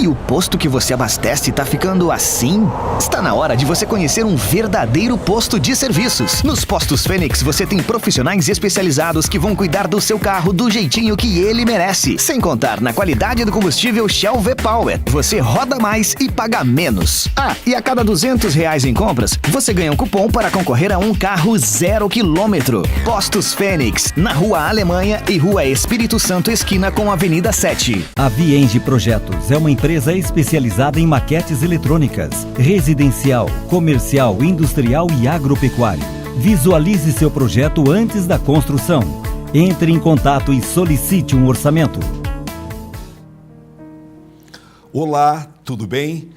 o posto que você abastece tá ficando assim? Está na hora de você conhecer um verdadeiro posto de serviços. Nos Postos Fênix você tem profissionais especializados que vão cuidar do seu carro do jeitinho que ele merece. Sem contar na qualidade do combustível Shell V-Power. Você roda mais e paga menos. Ah, e a cada R$200 em compras, você ganha um cupom para concorrer a um carro 0 km. Postos Fênix, na Rua Alemanha e Rua Espírito Santo, esquina com a Avenida 7. A Vienge Projetos é uma empresa especializada em maquetes eletrônicas, residencial, comercial, industrial e agropecuário. Visualize seu projeto antes da construção. Entre em contato e solicite um orçamento. Olá, tudo bem?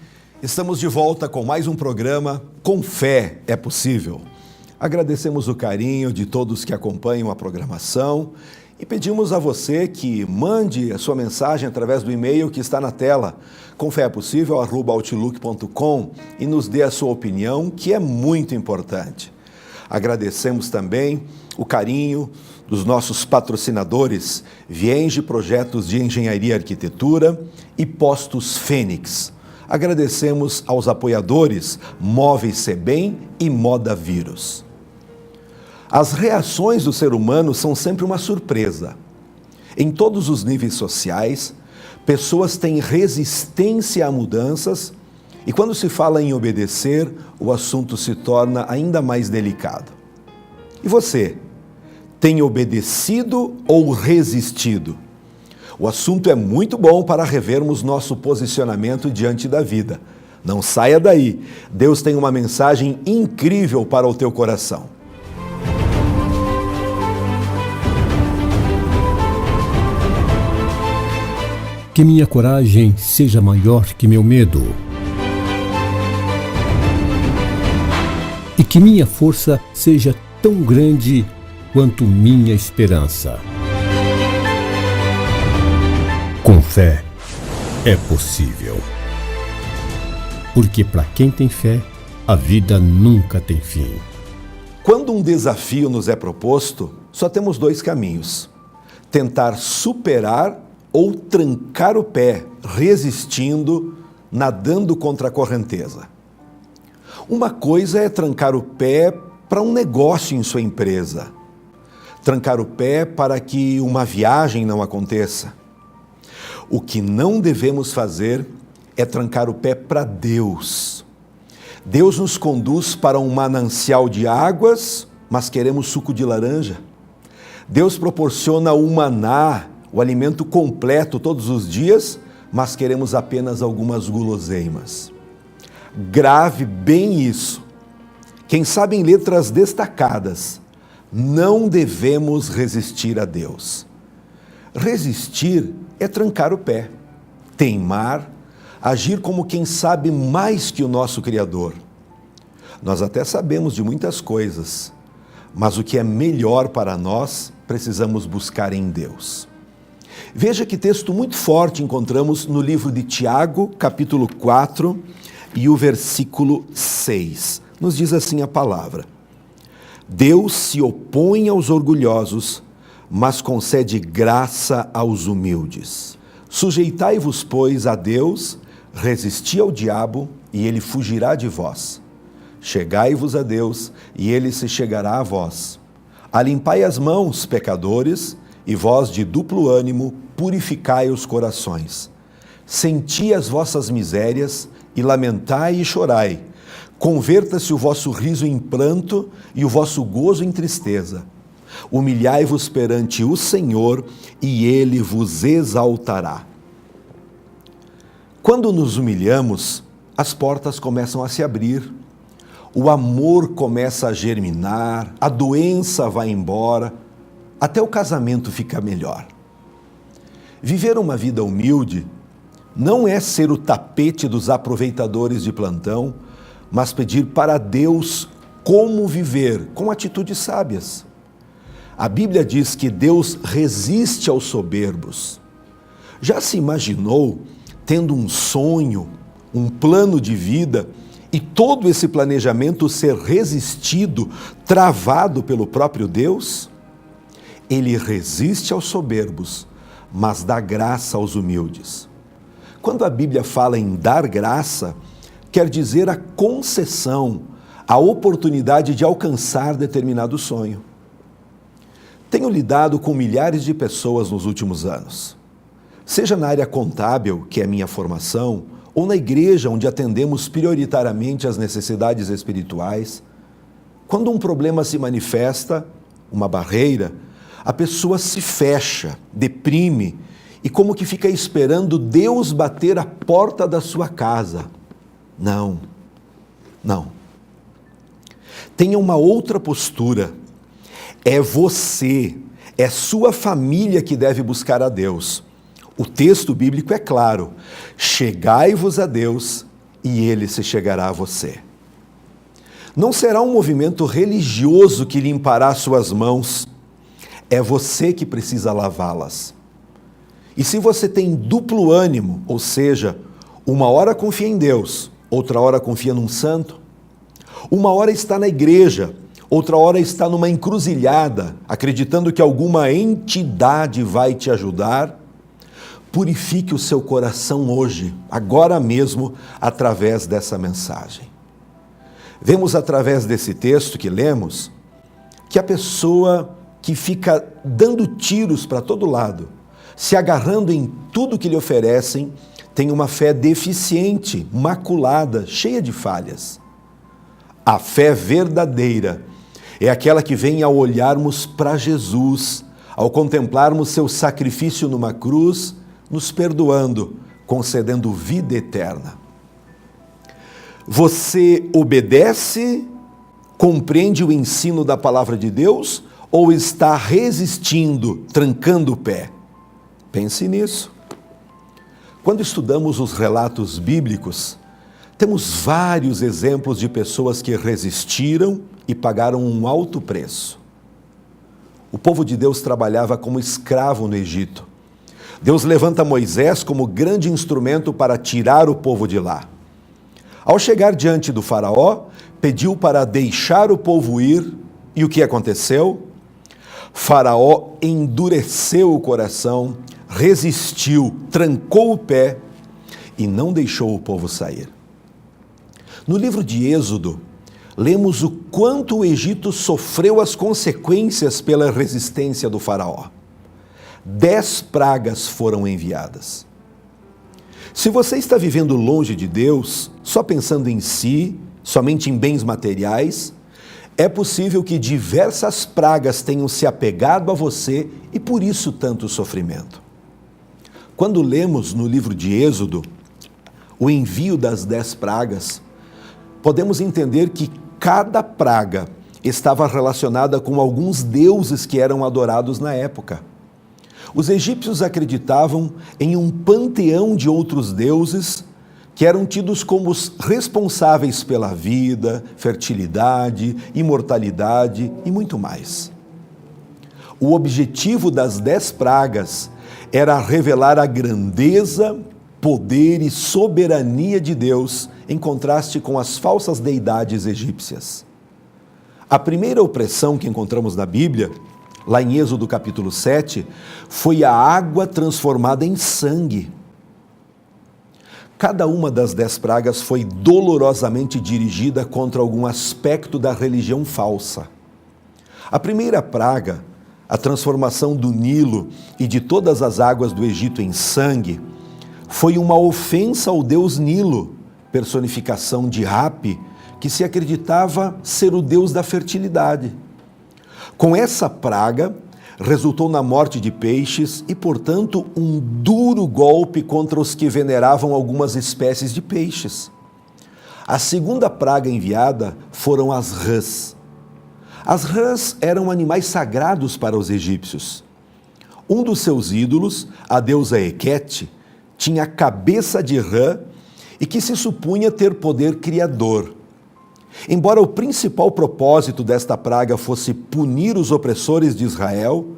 Estamos de volta com mais um programa Com Fé é Possível. Agradecemos o carinho de todos que acompanham a programação e pedimos a você que mande a sua mensagem através do e-mail que está na tela, comfeapossível@outlook.com, e nos dê a sua opinião, que é muito importante. Agradecemos também o carinho dos nossos patrocinadores, Vienge Projetos de Engenharia e Arquitetura e Postos Fênix. Agradecemos aos apoiadores Móveis Sebem e Moda Vírus. As reações do ser humano são sempre uma surpresa. Em todos os níveis sociais, pessoas têm resistência a mudanças e quando se fala em obedecer, o assunto se torna ainda mais delicado. E você, tem obedecido ou resistido? O assunto é muito bom para revermos nosso posicionamento diante da vida. Não saia daí, Deus tem uma mensagem incrível para o teu coração. Que minha coragem seja maior que meu medo. E que minha força seja tão grande quanto minha esperança. Com fé é possível. Porque para quem tem fé, a vida nunca tem fim. Quando um desafio nos é proposto, só temos dois caminhos: tentar superar ou trancar o pé, resistindo, nadando contra a correnteza. Uma coisa é trancar o pé para um negócio em sua empresa, trancar o pé para que uma viagem não aconteça. O que não devemos fazer é trancar o pé para Deus. Deus nos conduz para um manancial de águas, mas queremos suco de laranja. Deus proporciona o maná, o alimento completo todos os dias, mas queremos apenas algumas guloseimas. Grave bem isso. Quem sabe em letras destacadas, não devemos resistir a Deus. Resistir é trancar o pé, teimar, agir como quem sabe mais que o nosso Criador. Nós até sabemos de muitas coisas, mas o que é melhor para nós, precisamos buscar em Deus. Veja que texto muito forte encontramos no livro de Tiago, capítulo 4, e o versículo 6. Nos diz assim a palavra: Deus se opõe aos orgulhosos, mas concede graça aos humildes. Sujeitai-vos, pois, a Deus, resisti ao diabo, e ele fugirá de vós. Chegai-vos a Deus, e ele se chegará a vós. Alimpai as mãos, pecadores, e vós de duplo ânimo, purificai os corações. Senti as vossas misérias, e lamentai e chorai. Converta-se o vosso riso em pranto, e o vosso gozo em tristeza. Humilhai-vos perante o Senhor, e Ele vos exaltará. Quando nos humilhamos, as portas começam a se abrir, o amor começa a germinar, a doença vai embora, até o casamento fica melhor. Viver uma vida humilde não é ser o tapete dos aproveitadores de plantão, mas pedir para Deus como viver com atitudes sábias. A Bíblia diz que Deus resiste aos soberbos. Já se imaginou tendo um sonho, um plano de vida e todo esse planejamento ser resistido, travado pelo próprio Deus? Ele resiste aos soberbos, mas dá graça aos humildes. Quando a Bíblia fala em dar graça, quer dizer a concessão, a oportunidade de alcançar determinado sonho. Tenho lidado com milhares de pessoas nos últimos anos. Seja na área contábil, que é minha formação, ou na igreja, onde atendemos prioritariamente as necessidades espirituais. Quando um problema se manifesta, uma barreira, a pessoa se fecha, deprime e como que fica esperando Deus bater a porta da sua casa. Não. Tenha uma outra postura. É você, é sua família que deve buscar a Deus. O texto bíblico é claro: chegai-vos a Deus e Ele se chegará a você. Não será um movimento religioso que limpará suas mãos, é você que precisa lavá-las. E se você tem duplo ânimo, ou seja, uma hora confia em Deus, outra hora confia num santo, uma hora está na igreja, outra hora está numa encruzilhada, acreditando que alguma entidade vai te ajudar, purifique o seu coração hoje, agora mesmo, através dessa mensagem. Vemos através desse texto que lemos, que a pessoa que fica dando tiros para todo lado, se agarrando em tudo que lhe oferecem, tem uma fé deficiente, maculada, cheia de falhas. A fé verdadeira é aquela que vem ao olharmos para Jesus, ao contemplarmos seu sacrifício numa cruz, nos perdoando, concedendo vida eterna. Você obedece, compreende o ensino da palavra de Deus ou está resistindo, trancando o pé? Pense nisso. Quando estudamos os relatos bíblicos, temos vários exemplos de pessoas que resistiram e pagaram um alto preço. O povo de Deus trabalhava como escravo no Egito. Deus levanta Moisés como grande instrumento para tirar o povo de lá. Ao chegar diante do faraó, pediu para deixar o povo ir, e o que aconteceu? Faraó endureceu o coração, resistiu, trancou o pé e não deixou o povo sair. No livro de Êxodo, lemos o quanto o Egito sofreu as consequências pela resistência do faraó. 10 pragas foram enviadas. Se você está vivendo longe de Deus, só pensando em si, somente em bens materiais, é possível que diversas pragas tenham se apegado a você e por isso tanto sofrimento. Quando lemos no livro de Êxodo o envio das 10 pragas, podemos entender que cada praga estava relacionada com alguns deuses que eram adorados na época. Os egípcios acreditavam em um panteão de outros deuses que eram tidos como os responsáveis pela vida, fertilidade, imortalidade e muito mais. O objetivo das 10 pragas era revelar a grandeza, poder e soberania de Deus em contraste com as falsas deidades egípcias. A primeira opressão que encontramos na Bíblia, lá em Êxodo capítulo 7, foi a água transformada em sangue. Cada uma das 10 pragas foi dolorosamente dirigida contra algum aspecto da religião falsa. A primeira praga, a transformação do Nilo e de todas as águas do Egito em sangue, foi uma ofensa ao deus Nilo, personificação de Hapi, que se acreditava ser o deus da fertilidade. Com essa praga, resultou na morte de peixes e, portanto, um duro golpe contra os que veneravam algumas espécies de peixes. A segunda praga enviada foram as rãs. As rãs eram animais sagrados para os egípcios. Um dos seus ídolos, a deusa Hequete, tinha cabeça de rã e que se supunha ter poder criador. Embora o principal propósito desta praga fosse punir os opressores de Israel,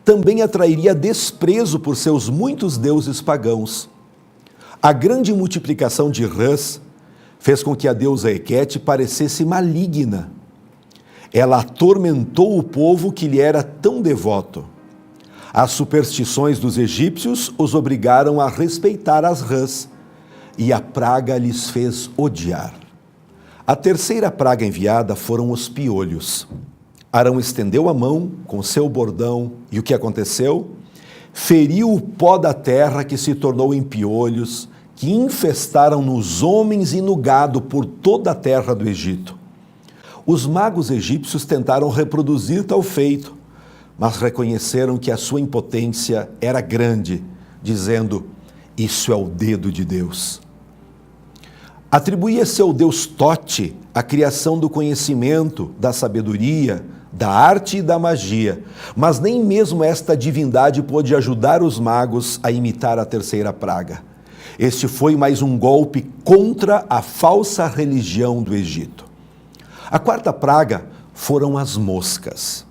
também atrairia desprezo por seus muitos deuses pagãos. A grande multiplicação de rãs fez com que a deusa Hequete parecesse maligna. Ela atormentou o povo que lhe era tão devoto. As superstições dos egípcios os obrigaram a respeitar as rãs, e a praga lhes fez odiar. A terceira praga enviada foram os piolhos. Arão estendeu a mão com seu bordão, e o que aconteceu? Feriu o pó da terra, que se tornou em piolhos, que infestaram nos homens e no gado por toda a terra do Egito. Os magos egípcios tentaram reproduzir tal feito, mas reconheceram que a sua impotência era grande, dizendo: isso é o dedo de Deus. Atribuía-se ao deus Tote a criação do conhecimento, da sabedoria, da arte e da magia, mas nem mesmo esta divindade pôde ajudar os magos a imitar a terceira praga. Este foi mais um golpe contra a falsa religião do Egito. A quarta praga foram as moscas.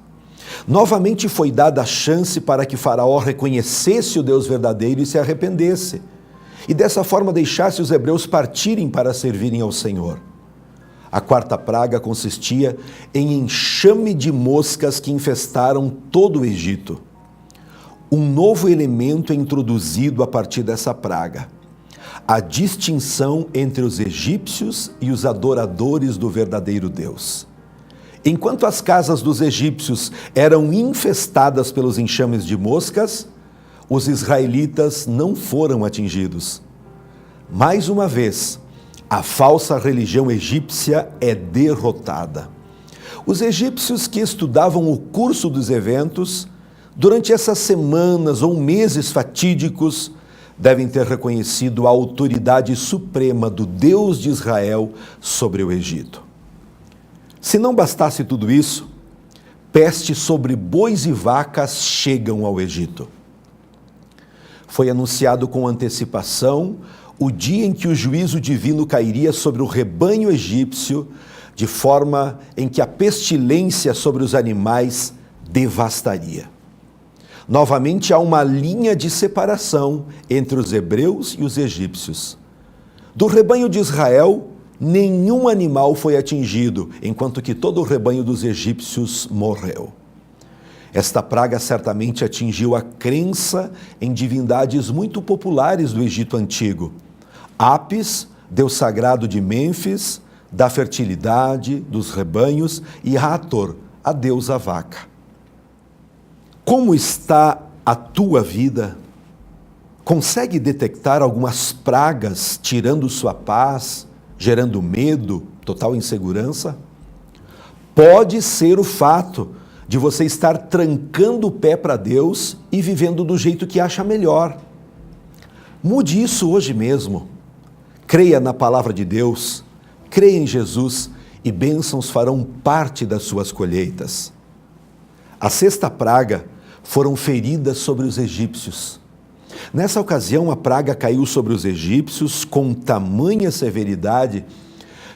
Novamente foi dada a chance para que Faraó reconhecesse o Deus verdadeiro e se arrependesse, e dessa forma deixasse os hebreus partirem para servirem ao Senhor. A quarta praga consistia em enxame de moscas que infestaram todo o Egito. Um novo elemento é introduzido a partir dessa praga: a distinção entre os egípcios e os adoradores do verdadeiro Deus. Enquanto as casas dos egípcios eram infestadas pelos enxames de moscas, os israelitas não foram atingidos. Mais uma vez, a falsa religião egípcia é derrotada. Os egípcios que estudavam o curso dos eventos, durante essas semanas ou meses fatídicos, devem ter reconhecido a autoridade suprema do Deus de Israel sobre o Egito. Se não bastasse tudo isso, pestes sobre bois e vacas chegam ao Egito. Foi anunciado com antecipação o dia em que o juízo divino cairia sobre o rebanho egípcio, de forma em que a pestilência sobre os animais devastaria. Novamente há uma linha de separação entre os hebreus e os egípcios. Do rebanho de Israel, nenhum animal foi atingido, enquanto que todo o rebanho dos egípcios morreu. Esta praga certamente atingiu a crença em divindades muito populares do Egito Antigo. Apis, deus sagrado de Mênfis, da fertilidade, dos rebanhos, e Hathor, a deusa vaca. Como está a tua vida? Consegue detectar algumas pragas tirando sua paz, gerando medo, total insegurança? Pode ser o fato de você estar trancando o pé para Deus e vivendo do jeito que acha melhor. Mude isso hoje mesmo. Creia na palavra de Deus, creia em Jesus e bênçãos farão parte das suas colheitas. A sexta praga foram feridas sobre os egípcios. Nessa ocasião, a praga caiu sobre os egípcios com tamanha severidade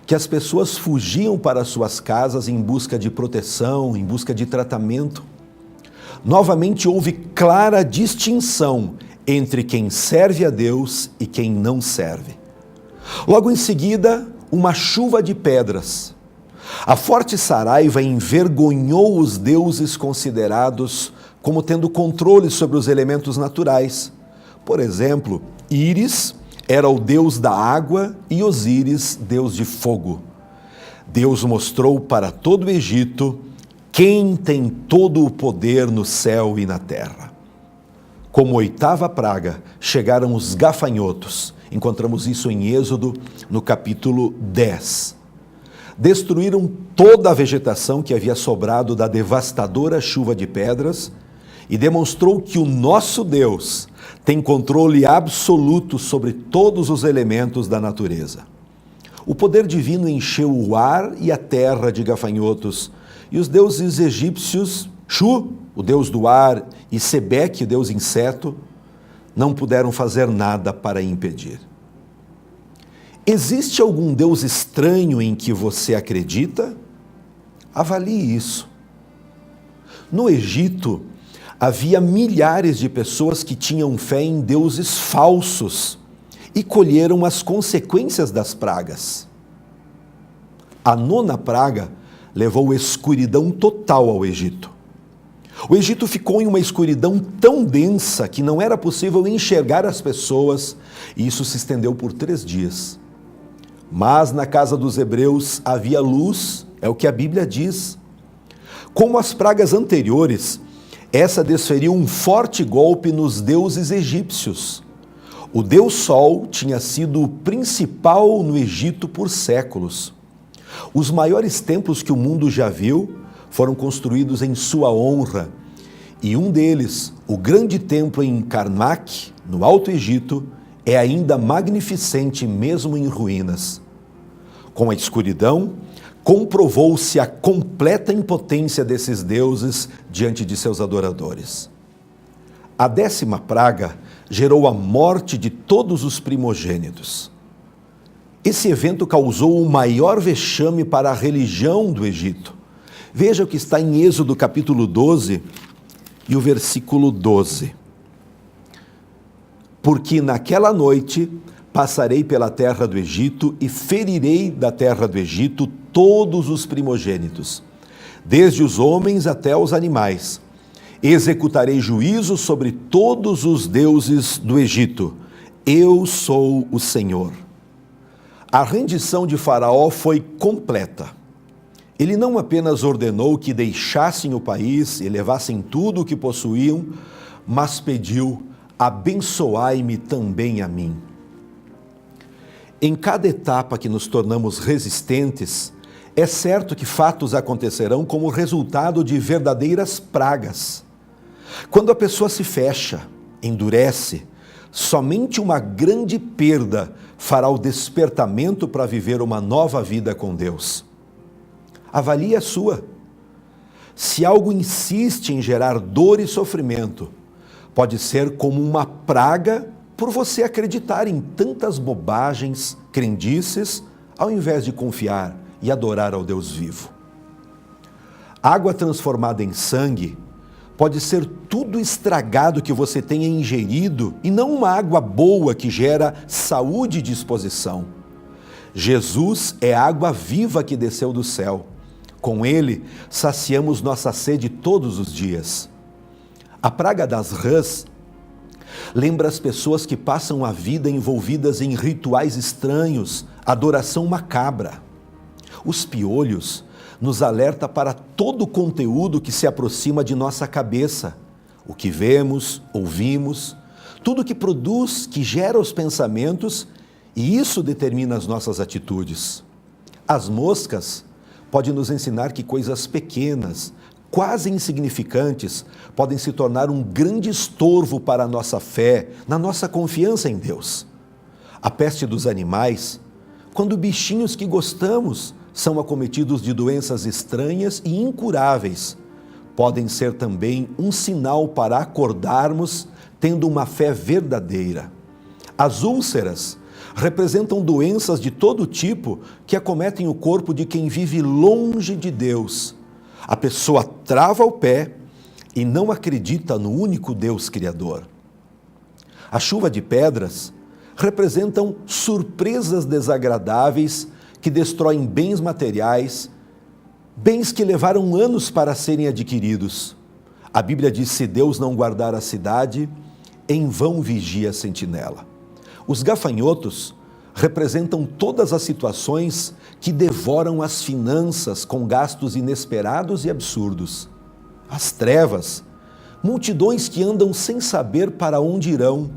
que as pessoas fugiam para suas casas em busca de proteção, em busca de tratamento. Novamente houve clara distinção entre quem serve a Deus e quem não serve. Logo em seguida, uma chuva de pedras. A forte saraiva envergonhou os deuses considerados como tendo controle sobre os elementos naturais. Por exemplo, Íris era o deus da água e Osíris, deus de fogo. Deus mostrou para todo o Egito quem tem todo o poder no céu e na terra. Como oitava praga, chegaram os gafanhotos. Encontramos isso em Êxodo, no capítulo 10. Destruíram toda a vegetação que havia sobrado da devastadora chuva de pedras e demonstrou que o nosso Deus tem controle absoluto sobre todos os elementos da natureza. O poder divino encheu o ar e a terra de gafanhotos, e os deuses egípcios, Shu, o deus do ar, e Sebeque, o deus inseto, não puderam fazer nada para impedir. Existe algum Deus estranho em que você acredita? Avalie isso. No Egito, havia milhares de pessoas que tinham fé em deuses falsos e colheram as consequências das pragas. A nona praga levou escuridão total ao Egito. O Egito ficou em uma escuridão tão densa que não era possível enxergar as pessoas, e isso se estendeu por 3 dias. Mas na casa dos hebreus havia luz, é o que a Bíblia diz. Como as pragas anteriores, essa desferiu um forte golpe nos deuses egípcios. O deus Sol tinha sido o principal no Egito por séculos. Os maiores templos que o mundo já viu foram construídos em sua honra, e um deles, o grande templo em Karnak, no Alto Egito, é ainda magnificente mesmo em ruínas. Com a escuridão, comprovou-se a completa impotência desses deuses diante de seus adoradores. A 10ª praga gerou a morte de todos os primogênitos. Esse evento causou o maior vexame para a religião do Egito. Veja o que está em Êxodo capítulo 12 e o versículo 12. Porque naquela noite passarei pela terra do Egito e ferirei da terra do Egito todos os primogênitos, desde os homens até os animais. Executarei juízo sobre todos os deuses do Egito. Eu sou o Senhor. A rendição de Faraó foi completa. Ele não apenas ordenou que deixassem o país e levassem tudo o que possuíam, mas pediu: abençoai-me também a mim. Em cada etapa que nos tornamos resistentes, é certo que fatos acontecerão como resultado de verdadeiras pragas. Quando a pessoa se fecha, endurece, somente uma grande perda fará o despertamento para viver uma nova vida com Deus. Avalie a sua. Se algo insiste em gerar dor e sofrimento, pode ser como uma praga por você acreditar em tantas bobagens, crendices, ao invés de confiar e adorar ao Deus vivo. Água transformada em sangue pode ser tudo estragado que você tenha ingerido e não uma água boa que gera saúde e disposição. Jesus é a água viva que desceu do céu. Com ele, saciamos nossa sede todos os dias. A praga das rãs lembra as pessoas que passam a vida envolvidas em rituais estranhos, adoração macabra. Os piolhos nos alerta para todo o conteúdo que se aproxima de nossa cabeça, o que vemos, ouvimos, tudo que produz, que gera os pensamentos, e isso determina as nossas atitudes. As moscas podem nos ensinar que coisas pequenas, quase insignificantes, podem se tornar um grande estorvo para a nossa fé, na nossa confiança em Deus. A peste dos animais, quando bichinhos que gostamos são acometidos de doenças estranhas e incuráveis, podem ser também um sinal para acordarmos tendo uma fé verdadeira. As úlceras representam doenças de todo tipo que acometem o corpo de quem vive longe de Deus. A pessoa trava o pé e não acredita no único Deus Criador. A chuva de pedras representam surpresas desagradáveis que destroem bens materiais, bens que levaram anos para serem adquiridos. A Bíblia diz: se Deus não guardar a cidade, em vão vigia a sentinela. Os gafanhotos representam todas as situações que devoram as finanças com gastos inesperados e absurdos. As trevas, multidões que andam sem saber para onde irão,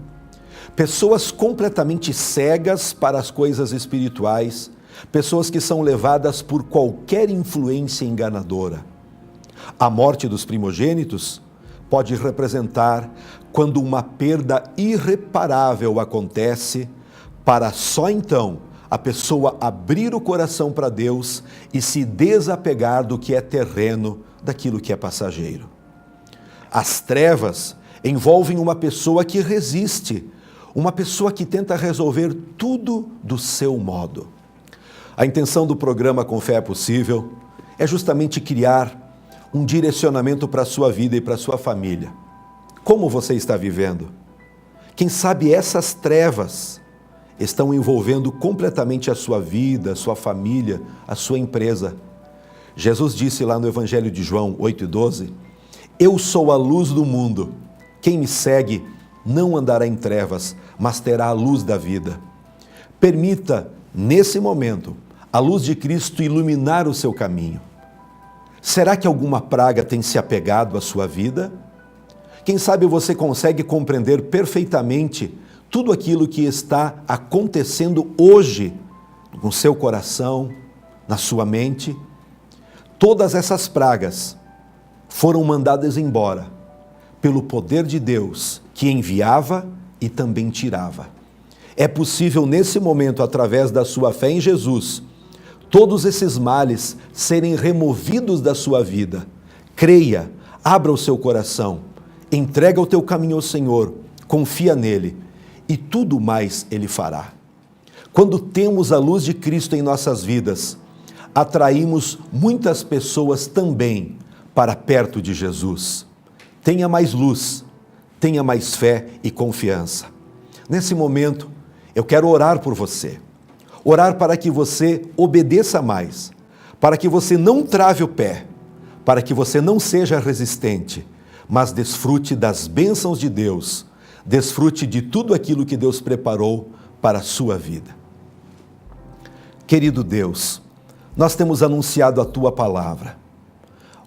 pessoas completamente cegas para as coisas espirituais, pessoas que são levadas por qualquer influência enganadora. A morte dos primogênitos pode representar quando uma perda irreparável acontece, para só então a pessoa abrir o coração para Deus e se desapegar do que é terreno, daquilo que é passageiro. As trevas envolvem uma pessoa que resiste, uma pessoa que tenta resolver tudo do seu modo. A intenção do programa Com Fé é Possível é justamente criar um direcionamento para a sua vida e para a sua família. Como você está vivendo? Quem sabe essas trevas estão envolvendo completamente a sua vida, a sua família, a sua empresa. Jesus disse lá no Evangelho de João 8:12, Eu sou a luz do mundo. Quem me segue não andará em trevas, mas terá a luz da vida. Permita, nesse momento, a luz de Cristo iluminar o seu caminho. Será que alguma praga tem se apegado à sua vida? Quem sabe você consegue compreender perfeitamente tudo aquilo que está acontecendo hoje no seu coração, na sua mente? Todas essas pragas foram mandadas embora pelo poder de Deus, que enviava e também tirava. É possível nesse momento, através da sua fé em Jesus, todos esses males serem removidos da sua vida. Creia, abra o seu coração, entrega o teu caminho ao Senhor, confia nele e tudo mais Ele fará. Quando temos a luz de Cristo em nossas vidas, atraímos muitas pessoas também para perto de Jesus. Tenha mais luz, tenha mais fé e confiança. Nesse momento, eu quero orar por você. Orar para que você obedeça mais, para que você não trave o pé, para que você não seja resistente, mas desfrute das bênçãos de Deus, desfrute de tudo aquilo que Deus preparou para a sua vida. Querido Deus, nós temos anunciado a Tua palavra.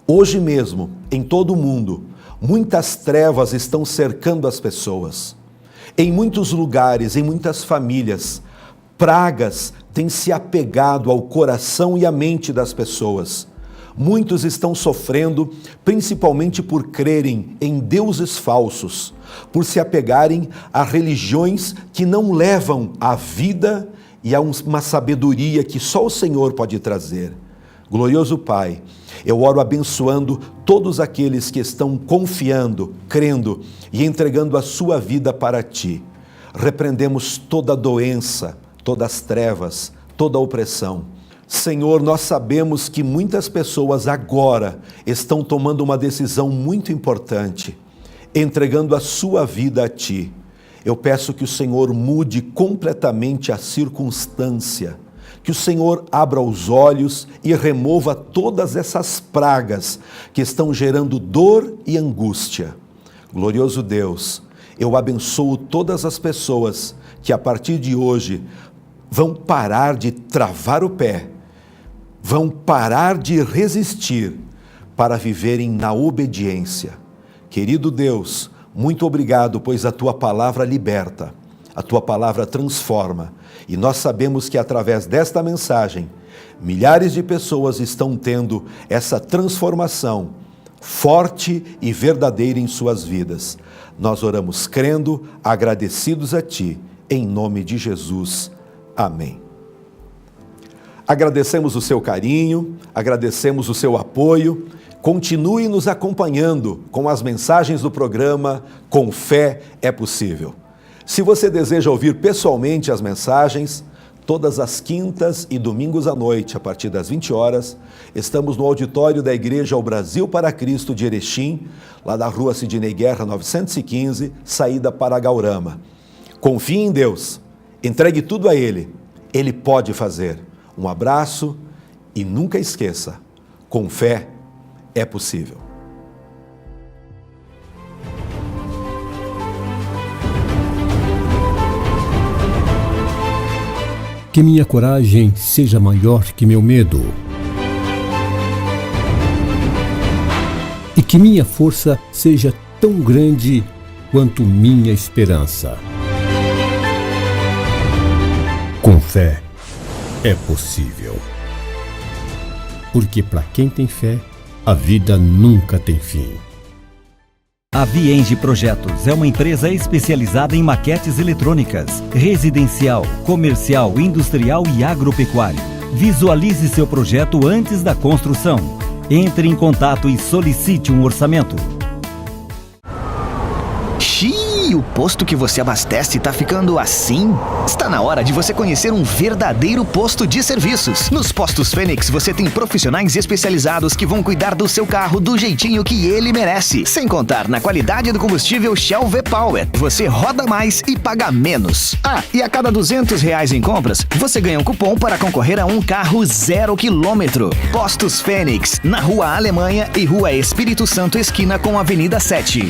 Hoje mesmo, em todo o mundo, muitas trevas estão cercando as pessoas. Em muitos lugares, em muitas famílias, pragas têm se apegado ao coração e à mente das pessoas. Muitos estão sofrendo, principalmente por crerem em deuses falsos, por se apegarem a religiões que não levam à vida e a uma sabedoria que só o Senhor pode trazer. Glorioso Pai, eu oro abençoando todos aqueles que estão confiando, crendo e entregando a sua vida para Ti. Repreendemos toda doença, todas as trevas, toda a opressão. Senhor, nós sabemos que muitas pessoas agora estão tomando uma decisão muito importante, entregando a sua vida a Ti. Eu peço que o Senhor mude completamente a circunstância, que o Senhor abra os olhos e remova todas essas pragas que estão gerando dor e angústia. Glorioso Deus, eu abençoo todas as pessoas que a partir de hoje vão parar de travar o pé, vão parar de resistir para viverem na obediência. Querido Deus, muito obrigado, pois a Tua palavra liberta, a Tua palavra transforma. E nós sabemos que através desta mensagem, milhares de pessoas estão tendo essa transformação forte e verdadeira em suas vidas. Nós oramos crendo, agradecidos a Ti, em nome de Jesus. Amém. Agradecemos o seu carinho, agradecemos o seu apoio. Continue nos acompanhando com as mensagens do programa Com Fé é Possível. Se você deseja ouvir pessoalmente as mensagens, todas as quintas e domingos à noite, a partir das 20 horas, estamos no auditório da Igreja Ao Brasil para Cristo de Erechim, lá da rua Sidney Guerra 915, saída para Gaurama. Confie em Deus, entregue tudo a Ele, Ele pode fazer. Um abraço e nunca esqueça, com fé é possível. Que minha coragem seja maior que meu medo. E que minha força seja tão grande quanto minha esperança. Com fé é possível. Porque para quem tem fé, a vida nunca tem fim. A Vienge Projetos é uma empresa especializada em maquetes eletrônicas, residencial, comercial, industrial e agropecuário. Visualize seu projeto antes da construção. Entre em contato e solicite um orçamento. Xiii, o posto que você abastece tá ficando assim? Está na hora de você conhecer um verdadeiro posto de serviços. Nos Postos Fênix você tem profissionais especializados que vão cuidar do seu carro do jeitinho que ele merece. Sem contar na qualidade do combustível Shell V-Power. Você roda mais e paga menos. Ah, e a cada R$200 em compras, você ganha um cupom para concorrer a um carro 0 km. Postos Fênix, na Rua Alemanha e Rua Espírito Santo, esquina com a Avenida 7.